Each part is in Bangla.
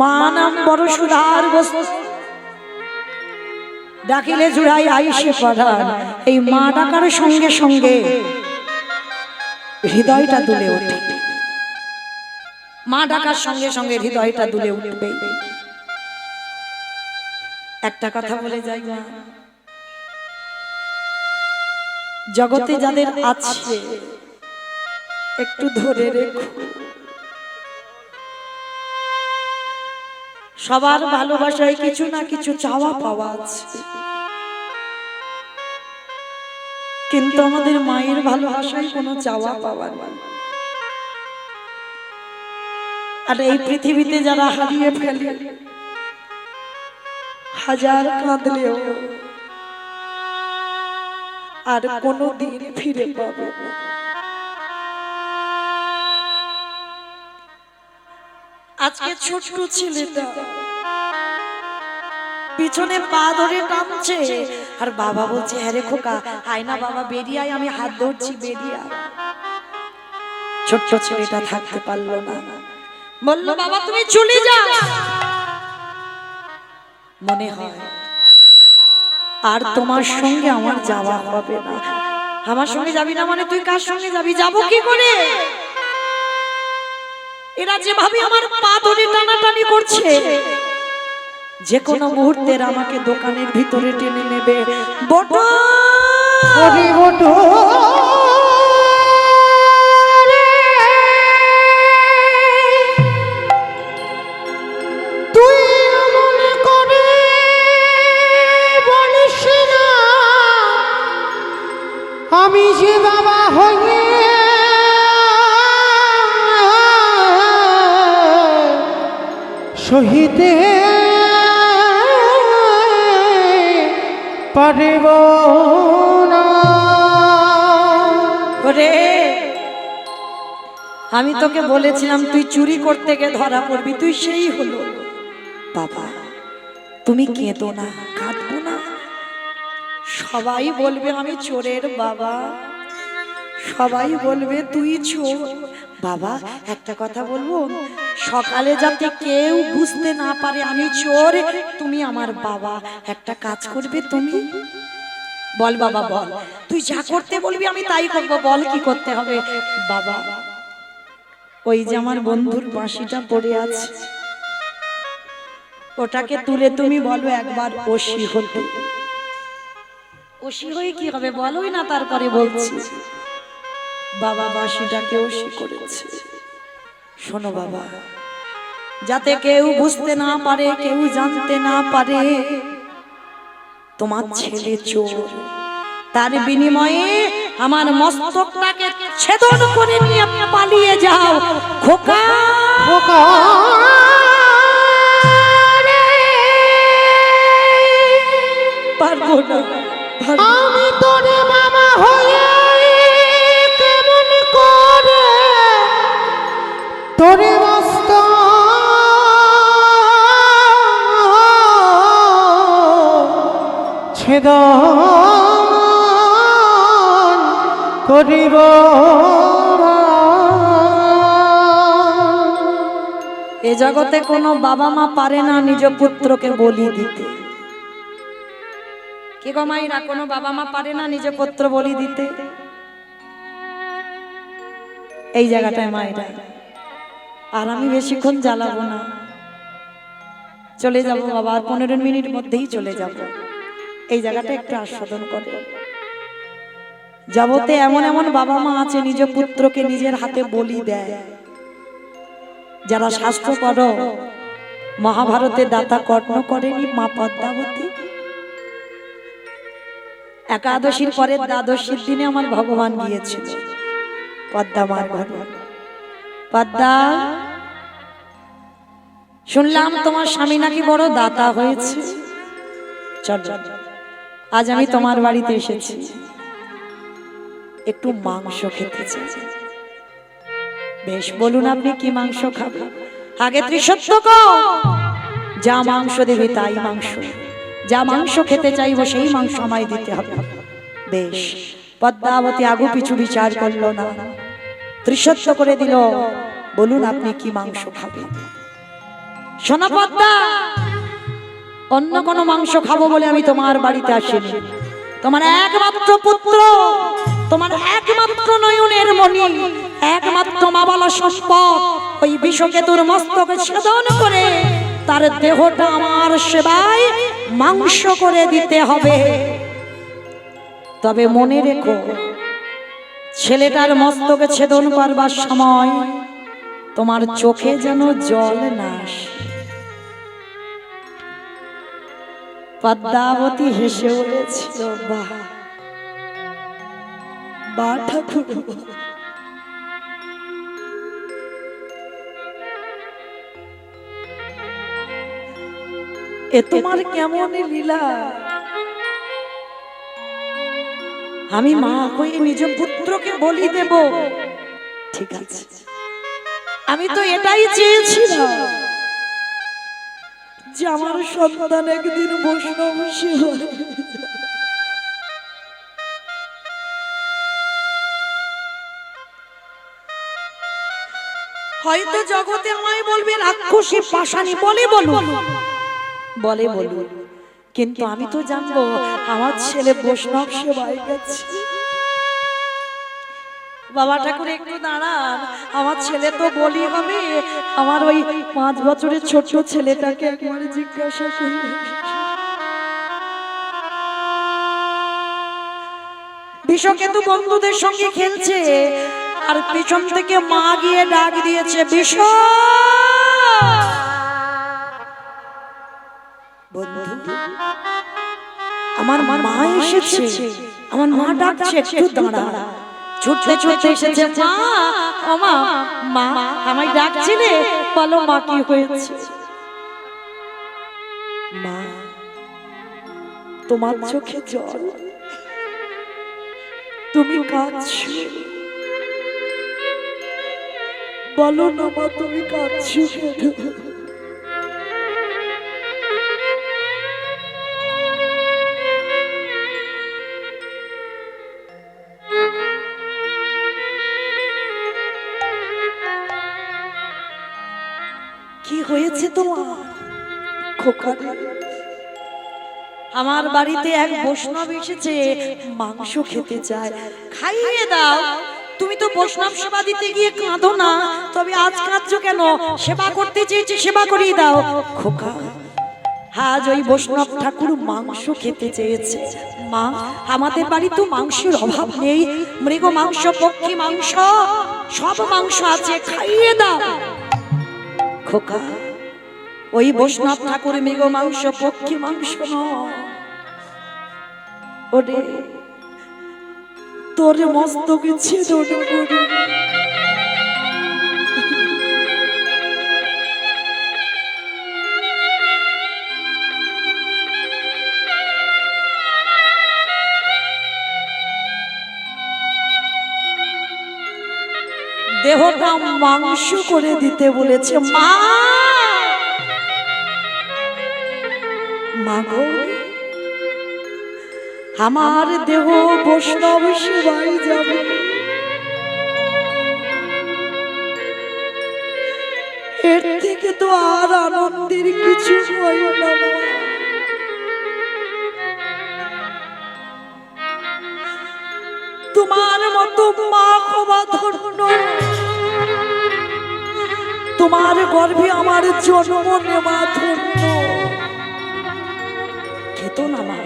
মা নাম বড় সুধার বস্তু, ডাকিলে জুড়াই আইসে পরাণ। এই মা ডাকার সঙ্গে সঙ্গে হৃদয়টা দুলে ওঠে, মা ডাকার সঙ্গে সঙ্গে হৃদয়টা দুলে উঠবে। একটা কথা বলে যাই, মা জগতে যাদের আছে একটু ধরে রেখো। সবার ভালোবাসায় কিছু না কিছু চাওয়া পাওয়া আছে, কিন্তু আমাদের মায়ের ভালোবাসায় কোনো চাওয়া পাওয়া নেই। আর এই পৃথিবীতে যারা হারিয়ে ফেলে, হাজার কাঁদলেও আর কোনো দিন ফিরে পাবে না। আজকে ছোট্ট ছেলেটা পিছনে পা ধরে টানছে, আর বাবা বলছে হ্যাঁ রে খোকা আয় না বাবা, বেরিয়ে আয়, আমি হাত ধরছি বেরিয়ে আয়। ছোট্ট ছেলেটা থাকতে পারলো না, বললো বাবা তুমি চলে যাও। মনে হয় আর তোমার সঙ্গে আমার যাওয়া হবে না। আমার সঙ্গে যাবি না মানে তুই কার সঙ্গে যাবি? যাবো কি করে? এরা যেভাবে আমার পা ধরে টানাটানি করছে, যে কোনো মুহূর্তে আমাকে দোকানের ভিতরে টেনে নেবে। বটো ওরে বটো তুই মনে করে বলিস না আমি যে বাবা হয়ে সহিতে পারিব না। ওরে আমি তোকে বলেছিলাম তুই চুরি করতে গিয়ে ধরা পড়বি, তুই সেই হলো। বাবা তুমি কেঁদো না, কাঁদবো না। সবাই বলবে আমি চোরের বাবা, সবাই বলবে তুই চোর। বাবা একটা কথা বলবো, সকালে যাতে কেউ বুঝতে না পারে আমি চোর, তুমি আমার বাবা। একটা কাজ করবে তুমি? বল বাবা বল, তুই যা করতে বলবি আমি তাই করব। বল কি করতে হবে? বাবা ওই যে আমার বন্ধুর বাঁশিটা পড়ে আছে, ওটাকে তুলে তুমি বলো একবার ওসি হতে। ওসি হয়ে কি হবে বলোই না, তারপরে বলছি। বাবা বাঁশিটাকে ওসি করেছে। শোনো বাবা, যাতে কেউ বুঝতে না পারে, কেউ জানতে না পারে তোমার ছেলে চোর, তার বিনিময়ে আমার মস্তকটাকে ছেদন করে নিয়ে পালিয়ে যাও। খোকা খোকা পারবো না, আমি তোরে মামা হয়ে কেমন করে তোরে মস্ত ছেদন করিব। এ জগতে কোনো বাবা মা পারে না নিজ পুত্রকে বলি দিতে। কি গো মাইরা, কোনো বাবা মা পারে না নিজ পুত্র বলি দিতে? এই জায়গাটায় মায়েরা, আর আমি বেশিক্ষণ জ্বালাবো না, চলে যাব বাবা, আর 15 মিনিট মধ্যেই চলে যাব। এই জায়গাটা একটু আস্বাদন করে। জগতে এমন এমন বাবা মা আছে নিজ পুত্রকে নিজের হাতে বলি দেয়, যারা শাস্ত্র পড়ো মহাভারতে দাতা কর্ণ করেনি মা পদ্মাবতী। একাদশীর পরে দ্বাদশীর দিনে আমার ভগবান গিয়েছিল পদ্মা মার ঘরে। পদ্মা শুনলাম তোমার স্বামী নাকি বড় দাতা হয়েছে, চল আজ আমি তোমার বাড়িতে এসেছি, একটু মাংস খেতে চাই। বেশ বলুন আপনি কি মাংস খাবেন? আগে ত্রিসত্য কও, যা মাংস দেবে তাই মাংস, যা মাংস খেতে চাইবো সেই মাংস আমায় দিতে হবে। বেশ, পদ্মাবতী আগু পিছু বিচার করলো না, ত্রিসত্য করে দিল। বলুন আপনি কি মাংস খাবেন? সোনা পদ্মা, অন্য কোনো মাংস খাবো বলে আমি তোমার বাড়িতে আসিনি। তোমার একমাত্র পুত্র, তোমার একমাত্র নয়নের মণি, একমাত্র মাবালা সম্পদ, ওই বিষকেতুর মস্তকে ছেদন করে তার দেহটা আমার সেবায় মাংস করে দিতে হবে। তবে মনে রেখো, ছেলেটার মস্তকে ছেদন করবার সময় তোমার চোখে যেন জল না আসে। পদ্মাবতী হেসে বলেছিল, বাহ বা ঠাকুর, এ তোমার কেমন লীলা। আমি মা হয়ে নিজ পুত্রকে বলি দেব, ঠিক আছে, আমি তো এটাই চেয়েছিলাম যে আমার সন্তান একদিন বৈষ্ণব সেবা। হয়তো জগতে আমায় বলবে রাক্ষসী পাষাণী, বলে বলুন, বলে বলুন, কিন্তু আমি তো জানবো আমার ছেলে বৈষ্ণব সেবায় গেছে। বাবা ঠাকুর একটু দাঁড়ান, আমার ছেলে তো বলি হবে। আমার ওই 5 বছরের ছোট ছেলেটাকে একবার জিজ্ঞাসা করি। বিষকেতু বন্ধুদের সঙ্গে খেলছে, আর পিছন থেকে মা গিয়ে ডাক দিয়েছে, বিষ বন্ধু, আমার মা এসেছে, আমার মা ডাকছে, একটু দাঁড়া। ছুটতে ছুটতে এসেছে, মা ওমা, মা আমায় ডাকছিলে, বলো মা কি হয়েছে। মা, তোমার চোখে জল, তুমি কাঁদছো, বলো না মা তুমি কাঁদছো কেন। কি হয়েছে তোমার খোকা? আমার বাড়িতে এক বৈষ্ণব এসেছে, মাংস খেতে চায়, খাইয়ে দাও। তুমি তো বৈষ্ণব সেবা দিতে গিয়ে কাঁদো না, তবে আজ কাঁদছো কেন? সেবা করতে চেয়েছি, সেবা করিয়ে দাও। খোকা, আজ ওই বৈষ্ণব ঠাকুর মাংস খেতে চেয়েছে। মা, আমাদের বাড়ি তো মাংসের অভাব নেই, মৃগ মাংস, পক্ষী মাংস, সব মাংস আছে, খাইয়ে দাও। খোকা, ওই বৈষ্ণব ঠাকুর মৃগ মাংস, পক্ষী মাংস নয়, ওরে তোর মস্তকে ছেদন করে দেহটা মাংস করে দিতে বলেছে। মা, মাগো, আমার দেহ বৈষ্ণব সেবায় যাবে, এর থেকে তো আর আনন্দের কিছু হয় না। তোমার মতো মা হওয়া ধন্য, তোমার গর্ভে আমার জন্ম নেওয়া ধন্য। কেঁদো না মা,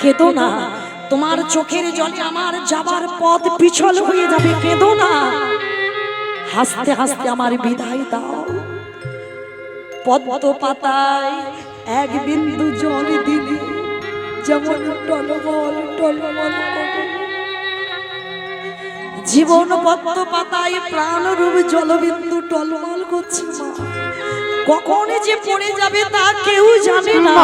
কেঁদো না, তোমার চোখের জলে আমার যাবার পথ পিছল হয়ে যাবে, কেঁদো না। হাসতে হাসতে আমার বিদায় দাও। পদ্ম পাতায় এক বিন্দু জল দিলে যেমন টলমল টলমল করে, জীবন পদ্ম পাতায় প্রাণরূপ জলবিন্দু টলমল করছে। কখন যে পড়ে যাবে তা কেউ জানে না।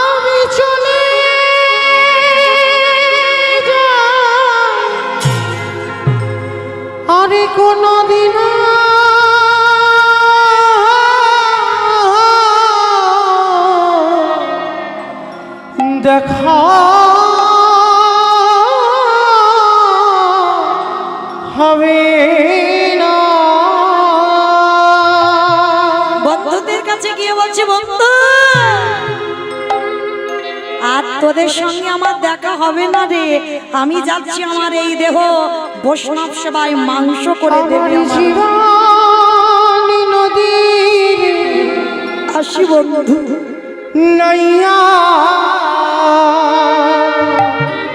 আমি চলে যাই, আরে কোনদিন দেখা হবে না। বন্ধুদের কাছে গিয়ে বলছে, বন্ধু আর তোদের সঙ্গে আমার দেখা হবে না রে, আমি যাচ্ছি, আমার এই দেহ বৈষ্ণব সেবায় মাংস করে আমার দেবে আমার। জীবন নদীর আসি বন্ধু, নাইয়া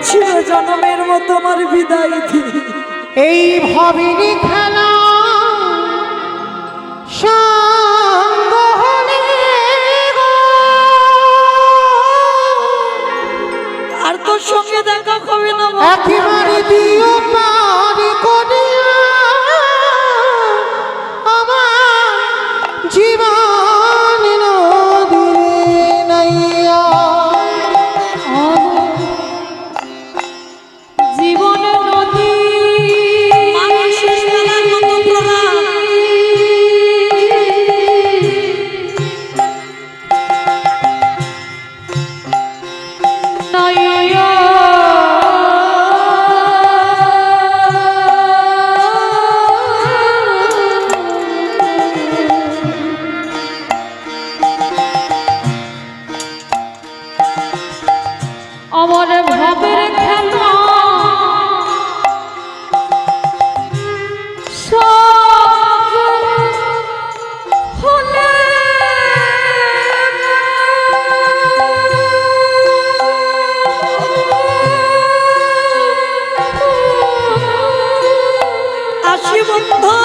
চির জনমের মতো আমার বিদায় দি। এই ভাবিনি খেলা সঙ্গ হলে গো, আর তোর সঙ্গে দেখা হবে না বন্ধু। একেবারে দিও পারি করিয়া আমার জীবন নদীরে নাইয়া। জীবন নদী মানুষের মেলার মতো প্রণাম। আমার ভাবের খেলা সব হলে আসি বন্ধু,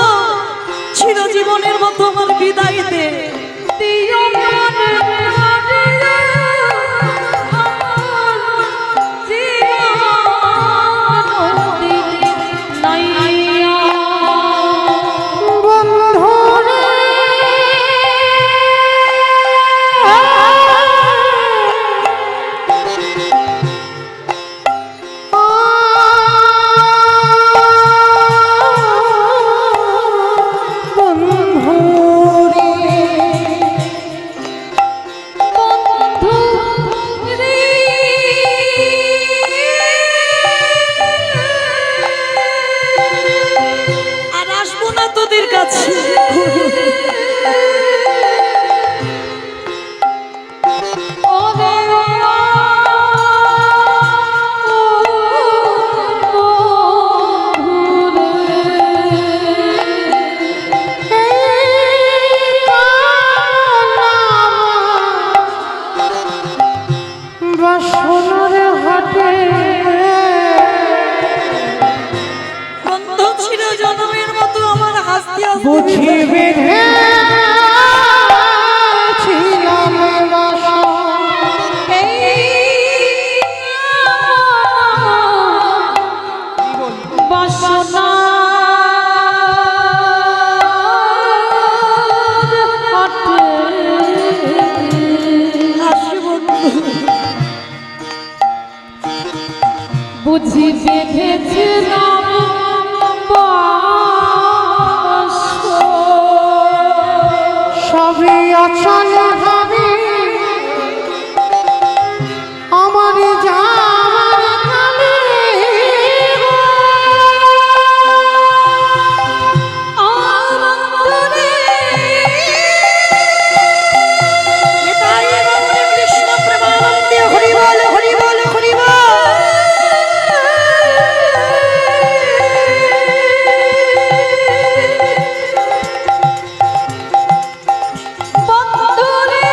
চিরজীবনের মতো আমার বিদায় দে। দিও মনে হারিয়ে আমার জীবন নদীতে নাইয়া। বন্ধুরে আর আসবো না তোদের কাছে। বাসনার হাটে বন্ধু চিরজনমের মতো আমার হাসতে হাসতে বুঝি বেঁধে ছিলাম বাসা। বাসনা আসি বন্ধু, বুঝি বেঁধেছিলাম সবই অচল হবে আমার যাওয়ার কালে গো। নিতাই গৌর কৃষ্ণ প্রেমানন্দে হরি বল হরি বল হরি বল। বন্ধুরে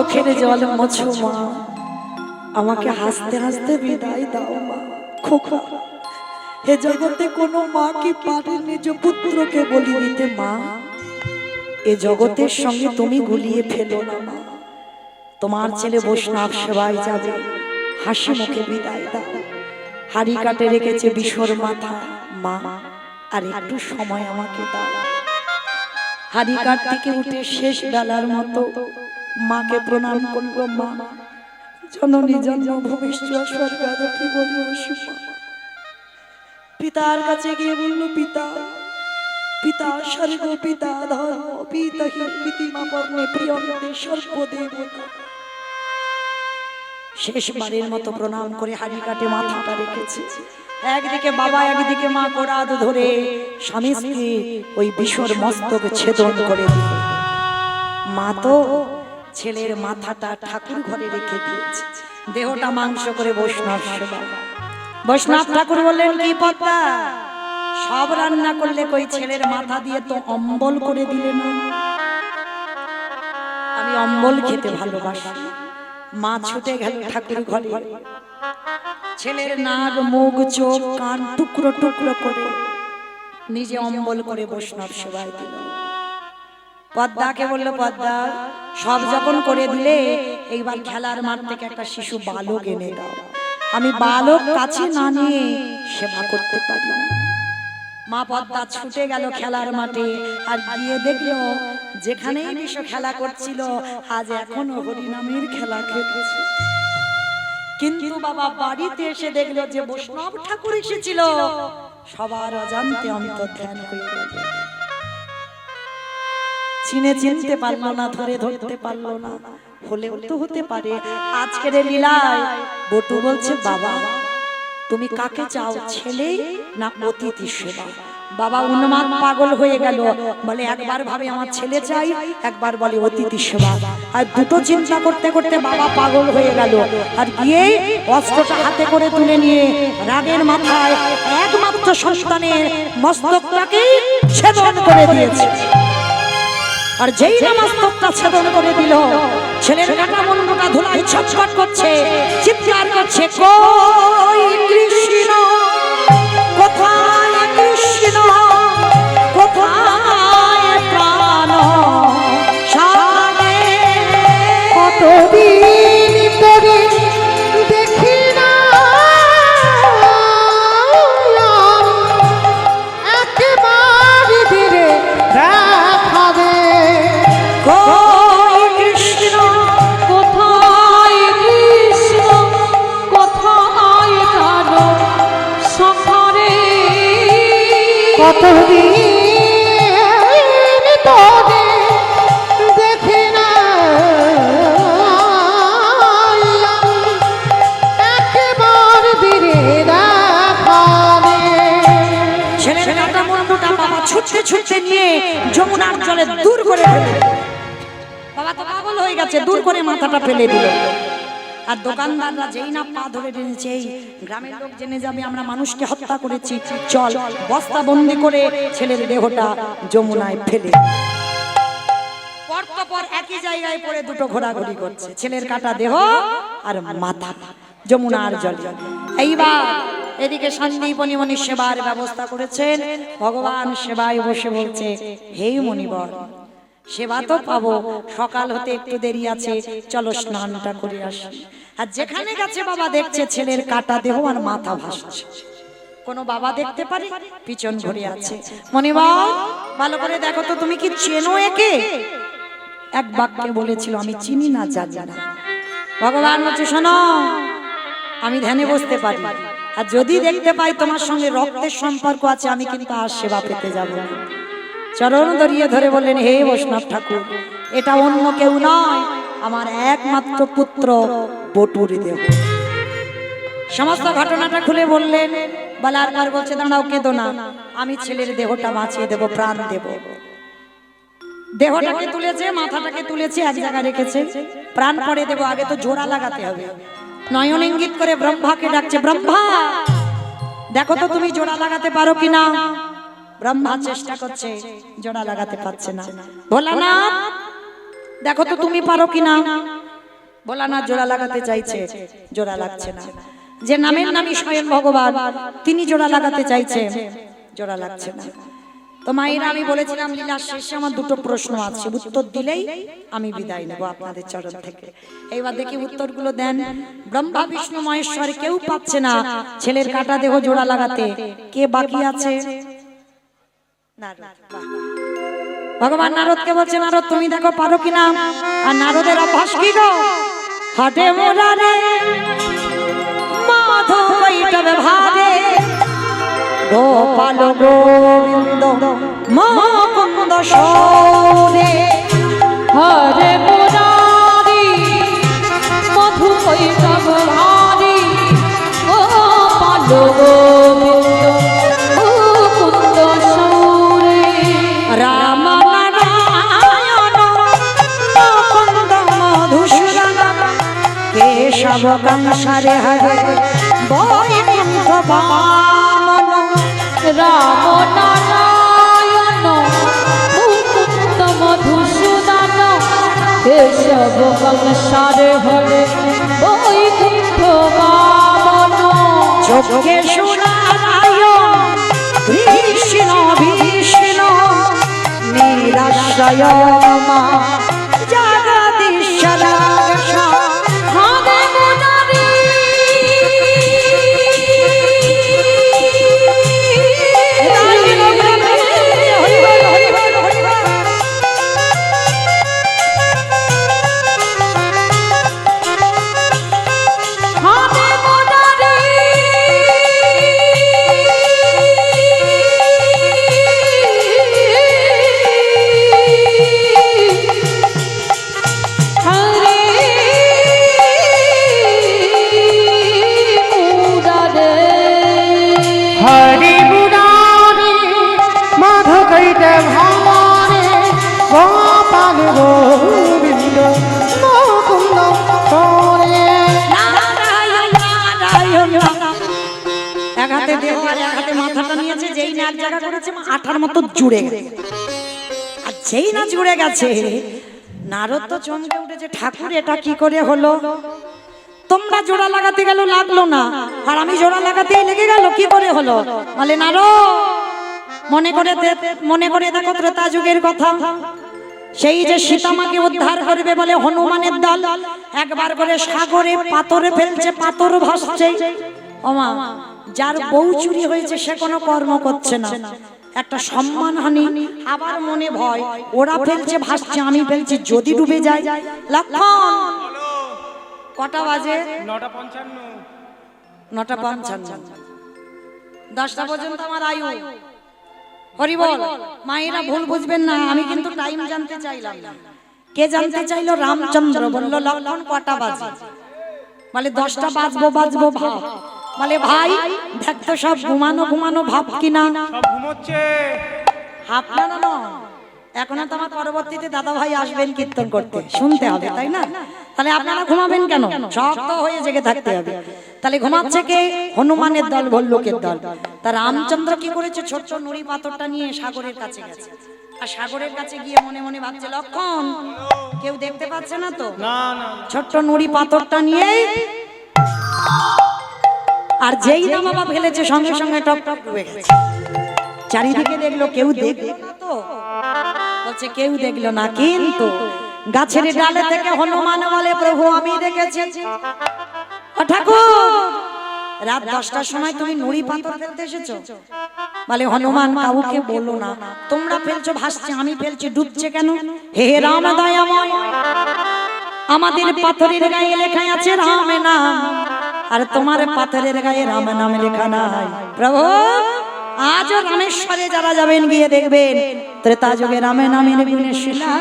চোখের জল মোছো মা, আমাকে হাসতে হাসতে বিদায় দাও মা। খোকা, হে জগতে কোনো মা কি পারে নিজ পুত্রকে বলি দিতে মা? এ জগতের সঙ্গে তুমি গুলিয়ে ফেলো না মা। তোমার ছেলে বৈষ্ণব সেবায় যাবে, হাসি মুখে বিদায় দাও। হাড়ি কাটে রেখেছে বিশর মাথা মা, আর একটু সময় আমাকে দাও। হাড়ি কাট থেকে উঠে শেষ বেলার মতো মাকে প্রণাম করলো মা। জননী জন্ম ভবিষ্যৎ স্বর্গাদপি বলি মা। পিতার কাছে গিয়ে বলল, পিতা পিতা স্বর্গ পিতা ধর্ম পিতা হি পিতিমা পর্ণে প্রিয়ন্তে সর্বদেবতা। শেষবারের মতো প্রণাম করে হাড়ি কাটে মাথাটা রেখেছে। একদিকে বাবা একদিকে মা কোরাদ ধরে স্বামী স্ত্রী ওই বিশর মস্তক ছেদন করে দিল। মা তো ছেলের মাথাটা ঠাকুর ঘরে রেখে দিয়েছে, দেহটা মাংস করে বৈষ্ণব সেবা। বৈষ্ণব ঠাকুর বললেন, কি পদ্মা, সব রান্না করলে কই ছেলের মাথা দিয়ে তো অম্বল করে দিলে না? আমি অম্বল খেতে ভালোবাসি। মা ছুটে গেল ঠাকুর ঘরে, ছেলের নাক মুখ চোখ কান টুকরো টুকরো করে নিজে অম্বল করে বৈষ্ণব সেবায় দিল। পদ্মাকে বলল, পদ্মা সব যখন করে দিলে এইবার খেলার মাঠ থেকে একটা শিশু বালক এনে দাও। আমি বালক কাছে না নিয়ে সেবা করতে পারি না। মা পদ্মা ছুটে গেল খেলার মাঠে, আর গিয়ে দেখলো যেখানেই বিশ্ব খেলা করছিল আজ এখনো হরিনামের খেলা খেলছে। কিন্তু বাবা বাড়িতে এসে দেখলো যে বৈষ্ণব ঠাকুর এসেছিল, সবার অজান্তে অন্তর্ধান হয়ে গেল। চিনতে পারলো না, ধরতে পারলো না। হলেও তো হতে পারে আজকের লীলায়। বটু বলছে, বাবা তুমি কাকে চাও, ছেলে না অতিথি সেবা? বাবা উন্মাদ পাগল হয়ে গেল, বলে একবার ভাবে আমার ছেলে চাই, একবার বলে অতিথি সেবা। আর দুটো চিন্তা করতে করতে বাবা পাগল হয়ে গেল, আর গিয়ে অস্ত্রটা হাতে করে তুলে নিয়ে রাগের মাথায় একমাত্র সন্তানের মস্তকটাকে ছেদন করে দিয়েছে। আর যেই মস্তকটা ছেদন করে দিল, ছেলের কাটা মুন্ডটা ধুলায় ছটফট করছে, চিৎকার করছে, কই কৃষ্ণ কোথায়, কৃষ্ণ কোথায় প্রাণ সারে? কতদিন ধরে দেখি না একেবারে ধীরে দেখাবে। কই কৃষ্ণ কোথায় কৃষ্ণ কোথায় কানো সখারে? কতদিন ধরে দেখি না একেবারে ধীরে দেখাবে। ছেলের কাটা মুন্ডটা বাবা ছুটতে ছুটতে নিয়ে যমুনার জলে দূর করে ফেলে। বাবা তো পাগল হয়ে গেছে, দূর করে মাথাটা ফেলে দিল। আর দোকানদাররা যেই না পা ধরে টেনেছে, এই গ্রামের লোক জেনে যাবে আমরা মানুষকে হত্যা করেছি, চল বস্তা বন্দি করে ছেলের দেহটা যমুনায় ফেলে। পরপর একই জায়গায় পড়ে দুটো ঘোরাঘুরি করছে, ছেলের কাটা দেহ আর মাথা যমুনার জলে। এইবার এদিকে সন্দীপনী মনি সেবার ব্যবস্থা করেছেন। ভগবান সেবায় বসে বলছে, হে মনিবর, সেবা তো পাবো, সকাল হতে একটু দেরি আছে, চলো স্নানটা করে আসি। আর যেখানে গেছে বাবা দেখছে ছেলের কাটা দেহ আর মাথা ভাসছে। কোনো বাবা দেখতে পারে, পিছন ঘুরে আছে। মনিবর ভালো করে দেখো তো, তুমি কি চেনো একে? এক বাক্যে বলেছিল, আমি চিনি না, জানি না। ভগবান বলছে, শোনো, আমি ধ্যানে বসতে পারি, আর যদি দেখতে পাই তোমার সঙ্গে রক্তের সম্পর্ক আছে, আমি কিন্তু আর সেবা পেতে যাব না। চরণ ধরিয়ে ধরে বললেন, হে বৈষ্ণব ঠাকুর, এটা অন্য কেউ নয়, আমার একমাত্র পুত্র বটুর দেহ। সমস্ত ঘটনাটা খুলে বললেন। বলার পর বলছে, দাঁড়াও, কেঁদো না, আমি ছেলের দেহটা বাঁচিয়ে দেব, প্রাণ দেব। দেহটাকে তুলেছে, মাথাটাকে তুলেছে, এক জায়গায় রেখেছে, প্রাণ পড়ে দেব, আগে তো জোড়া লাগাতে হবে। নয়ন ইঙ্গিত করে ব্রহ্মাকে ডাকছে, ব্রহ্মা দেখো তো তুমি জোড়া লাগাতে পারো কিনা। ব্রহ্মা চেষ্টা করছে, জোড়া লাগাতে পারছে না। ভোলানাথ দেখো তো তুমি পারো কিনা। ভোলানাথ জোড়া লাগাতে চাইছে, জোড়া লাগছে না। যে নামের নামই স্বয়ং ভগবান, তিনি জোড়া লাগাতে চাইছে, জোড়া লাগছে না। তো মায়েরা, আমি বলেছিলাম লীলার শেষে আমার দুটো প্রশ্ন আছে, উত্তর দিলেই আমি বিদায় নেব আপনাদের চরণ থেকে। এইবার দেখি উত্তরগুলো দেন। ব্রহ্মা বিষ্ণু মহেশ্বর কেউ পাচ্ছে না ছেলের কাটা দেহ জোড়া লাগাতে, কে বাকি আছে? ভগবান নারদকে বলছে, নারদ তুমি দেখো পারো কিনা। আর নারদের অভ্যাস কি গো? হাটে মোরারে মাধব বৈঠবে ভারে, গোপাল গোবিন্দ মুকুন্দ সৌরে। হরে মুরারি মধু কৈতব হারি, গোপাল গোবিন্দ মুকুন্দ সৌরে। রাম নারায়ণ মুকুন্দ মধুসূদন, কেশব কংসারে হরে বৈকুণ্ঠ বামন। রাম নারায়ণ মুকুন্দ মধুসূদন, কেশব কংসারে হরে বৈকুণ্ঠ বামন। যোগেশ্বরারায়ণ কৃষ্ণ বিষ্ণু, নীলাশ্রয় মা জগদীশ্বর। হরে মুরারি হরে মুরারি হরে মুরারে। হরি মুরারি মাধব কৈতব হারে, গোপাল গোবিন্দ মুকুন্দ সৌরে। নারায়ণ নারায়ণ। এক হাতে দেহ আর এক হাতে মাথাটা নিয়েছে, যেই না এক জায়গা করেছে আঠার মতো জুড়ে গেছে। আর যেই না জুড়ে গেছে, নারদ তো চমকে উঠেছে, ঠাকুর এটা কি করে হলো? তোমরা জোড়া লাগাতে গেল লাগলো না, আর আমি জোড়া লাগাতেই লেগে গেল, কি করে হলো? বলে নারদ মনে করে দেখো ত্রেতা যুগের কথা। সেই যে সীতামাকে উদ্ধার করবে বলে হনুমানের দল একবার করে সাগরে পাথরে ফেলছে, পাথর ভাসছে। ওমা, যার বউ চুরি হয়েছে সে কোনো কর্ম করছে না, একটা সম্মানহানি। আবার মনে ভয়, ওরা ফেলছে ভাসছে, আমি ফেলছি, যদি ডুবে যায়। লক্ষণ কটা বাজে? 9:55। 10টা পর্যন্ত আমার আয়ু। হরি বল। মায়েরা ভুল বুঝবেন না, আমি কিন্তু টাইম জানতে চাইলাম না। কে জানতে চাইলো? রামচন্দ্র বলল লক্ষণ কটা বাজে? বলে 10টা বাজবো ভাব। বলে ভাই দেখ তো সব ঘুমানো ভাব কিনা। আপনারা না, এখন তো আমার পরবর্তীতে দাদা ভাই আসবেন কীর্তন করতে, শুনতে হবে তাই না? তাহলে আপনারা ঘুমাবেন কেন? শক্ত হয়ে জেগে থাকতে হবে। তাহলে ঘুমাচ্ছে কে? হনুমানের দল, ভল্লুকের দল। তা রামচন্দ্র কি করেছে? ছোট্ট নুড়ি পাথরটা নিয়ে সাগরের কাছে গেছে, আর সাগরের কাছে গিয়ে মনে মনে ভাবছে, লক্ষণ কেউ দেখতে পাচ্ছে না তো? ছোট্ট নুড়ি পাথরটা নিয়ে, আর যেই না বাবা ফেলেছে সঙ্গে সঙ্গে টপ টপ ডুবে গেছে। চারিদিকে দেখলো, কেউ দেখলো না তো? বলছে কেউ দেখলো না, কিন্তু গাছের ডালে থেকে হনুমান বলে, প্রভু আমি দেখেছি। ও ঠাকুর, রাত 10টার সময় তুমি নুড়ি পাথর ফেলতে এসেছো? বলে হনুমান কাউকে বলো না, তোমরা ফেলছো ভাসছে, আমি ফেলছি ডুবছে কেন? হে রাম দয়াময়, আমাদের পাথরের গায়ে লেখা আছে রাম নাম, আর তোমার পাথরের গায়ে রাম নাম লেখা নাই। প্রভু আজও রামেশ্বরে যারা যাবেন গিয়ে দেখবেন ত্রেতা যুগে রামে নামের গুণে শিলা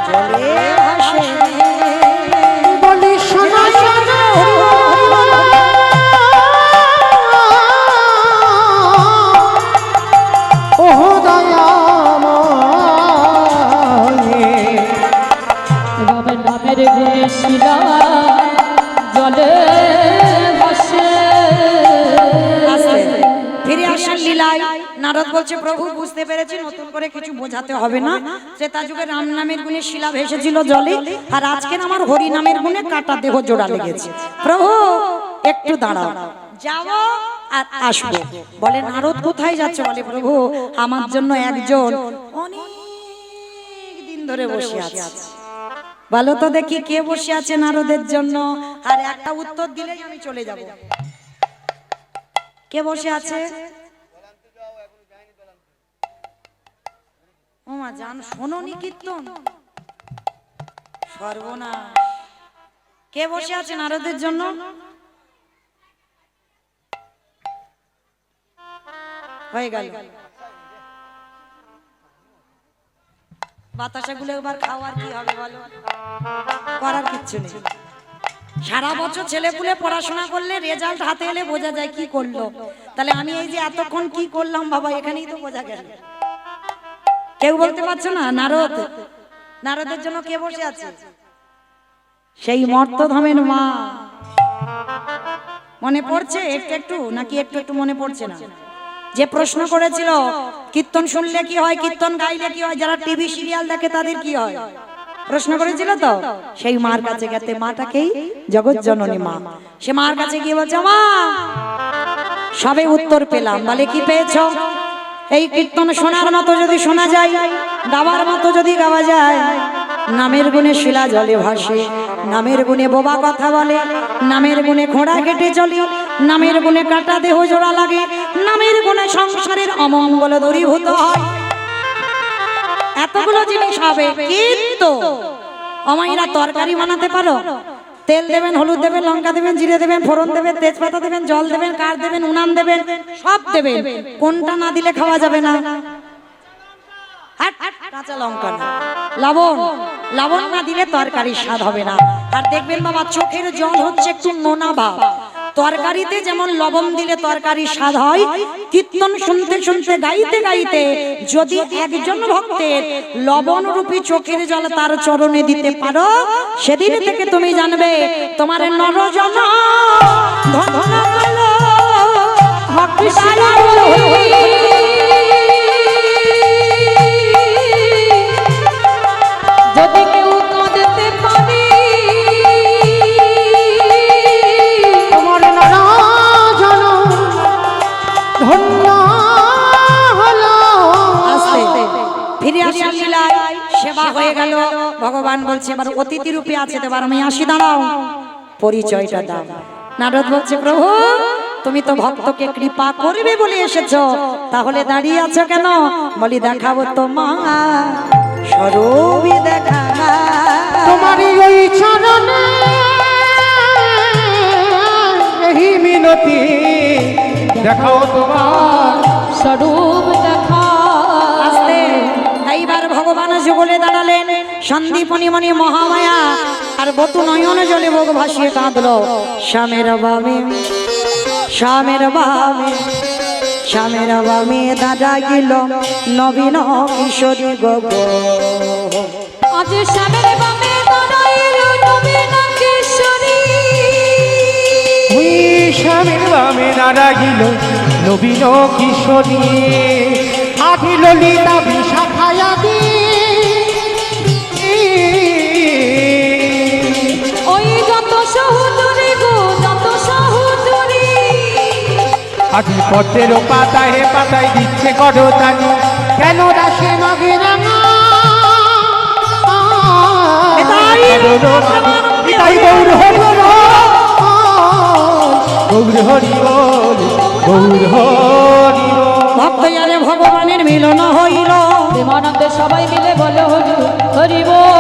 জলে ভাসে। বলি শোনা শোনা ও দয়াময়, রামের নামের গুণে শিলা জলে ভাসে। ফিরে আসেন লীলায়। নারদ বলছে প্রভু বুঝতে পেরেছি, নতুন করে কিছু বোঝাতে হবে না। ত্রেতা যুগে রাম নামের গুণে শিলা ভেসেছিল জলে, আর আজকে আমার হরি নামের গুণে কাটা দেহ জোড়া লেগেছে। প্রভু একটু দাঁড়াও, যাও আর আসবো। বলে নারদ কোথায় যাচ্ছে? বলে প্রভু আমার জন্য একজন অনেক দিন ধরে বসে আছে। বলো তো দেখি কে বসে আছে নারদের জন্য? আর একটা উত্তর দিলেই আমি চলে যাব। কে বসে আছে? ও মা জান, শোনোনি কীর্তন? সর্বনাশ! কে বসে আছে নারদের জন্য? হয়ে গেল। বাতাসাগুলো এবার খাওয়ার কি হবে বলো? করার কিচ্ছু নেই। সারা বছর ছেলেপুলে পড়াশোনা করলে রেজাল্ট হাতে এলে বোঝা যায় কি করলো। তাহলে আমি এই যে এতক্ষণ কি করলাম বাবা, এখানেই তো বোঝা গেল। কেউ বলতে পারছো না? নারদ, নারদের জন্য কে বসে আছে? সেই মর্তধামের মা। মনে পড়ছে একটু একটু নাকি একটু একটু মনে পড়ছে না? যে প্রশ্ন করেছিল কীর্তন শুনলে কি হয়, কীর্তন গাইলে কি হয়, যারা টিভি সিরিয়াল দেখে তাদের কি হয়, প্রশ্ন করেছিল তো। সেই মার কাছে গেতে, মাটাকেই জগৎ জননী মা, সে মার কাছে গিয়ে বলছে মা সবে উত্তর পেলাম। বলে কি পেয়েছো? এই কীর্তন শোনার মতো যদি শোনা যায়, গাওয়ার মতো যদি গাওয়া যায়, নামের গুণে শিলা জলে ভাসে, নামের গুণে বোবা কথা বলে, নামের গুণে ঘোড়া কেটে চলে, নামের গুণে কাটা দেহ জোড়া লাগে, নামের গুণে সংসারের অমঙ্গল দূরীভূত হয়। এতগুলো জিনিস হবে, কিন্তু অমাইরা তরকারি বানাতে পারো? তেল দেবেন, হলুদ দেবেন, লঙ্কা দেবেন, জিরে দেবেন, ফোড়ন দেবেন, তেজপাতা দেবেন, জল দেবেন, কাঠ দেবেন, উনান দেবেন, সব দেবেন। কোনটা না দিলে খাওয়া যাবে না? কাঁচা লঙ্কা না, লবণ। লবণ না দিলে তরকারির স্বাদ হবে না। আর দেখবেন বাবা, চোখের জল হচ্ছে একটু নোনা ভাব। তরকারিতে যেমন লবণ দিলে তরকারির স্বাদ হয়, কীর্তন শুনতে শুনতে গাইতে গাইতে যদি একজন ভক্তের লবণ রূপী চোখের জল তার চরণে দিতে পারো, সেদিন থেকে তুমি জানবে তোমার নরজন ধন্য হলো ভক্তি। যদি কেউ কাঁদতে পারে তোমার নানা জন ধন্য হলো। আস্তে ফিরে আসি লীলায়, সেবা হয়ে গেল। ভগবান বলছে এবার অতিথি রূপে আছে, এবার আমি আসি, দাঁড়াও, পরিচয়টা দাও। নারদ বলছে প্রভু তুমি তো ভক্তকে কৃপা করবে বলে এসেছো, তাহলে দাঁড়িয়ে আছো কেন? বলি দেখাবো তোমার স্বরূপই দেখা। তোমারই ওই চরণে এই মিনতি, দেখাও তোমার স্বরূপ দেখা। আস্তে এইবার ভগবান যুগলে দাঁড়ালেন, সন্দীপনি মণি মহামায়া আর বতু নয়ন জলে ভোগ ভাসিয়ে কাঁদলো। শ্যামের বামে, শ্যামের বামে, শ্যামের বামে দাদা গেল নবীন কিশোরী গগ। আজ শ্যামের বামে দাঁড়াইল নবীন কিশোরী। ওই স্বামীর বামে নারা গিল নবীন কিশোরী, আদি ললিতা বিশাখায়াদি। ওই যত সহোদরী গো, যত সহোদরী, আদি পদ্মের পাতায় পাতায় দিচ্ছে করতালি, কেন দাসে নগে রাঙা। তাই গৌর হরি বল, গৌর হরি বল, গৌর হরি বল। ভক্ত জানে ভগবানের মিলন হইল, প্রেমানন্দে সবাই মিলে বলে হরি হরি বল।